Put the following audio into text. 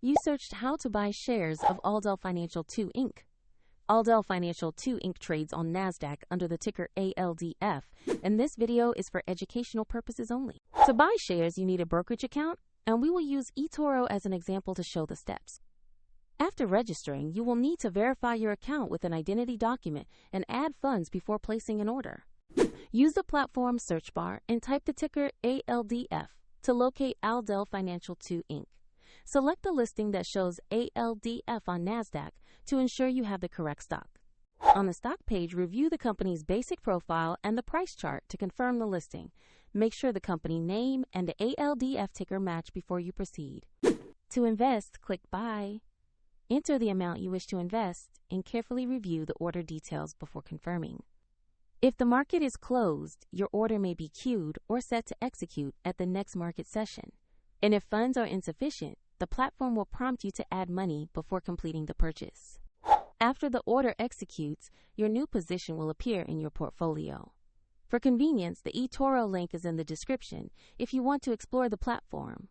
You searched how to buy shares of Aldel Financial II Inc. Aldel Financial II Inc. trades on NASDAQ under the ticker ALDF, and this video is for educational purposes only. To buy shares, you need a brokerage account, and we will use eToro as an example to show the steps. After registering, you will need to verify your account with an identity document and add funds before placing an order. Use the platform search bar and type the ticker ALDF to locate Aldel Financial II Inc. Select the listing that shows ALDF on NASDAQ to ensure you have the correct stock. On the stock page, review the company's basic profile and the price chart to confirm the listing. Make sure the company name and the ALDF ticker match before you proceed. To invest, click Buy. Enter the amount you wish to invest and carefully review the order details before confirming. If the market is closed, your order may be queued or set to execute at the next market session. And if funds are insufficient, the platform will prompt you to add money before completing the purchase. After the order executes, your new position will appear in your portfolio. For convenience, the eToro link is in the description if you want to explore the platform.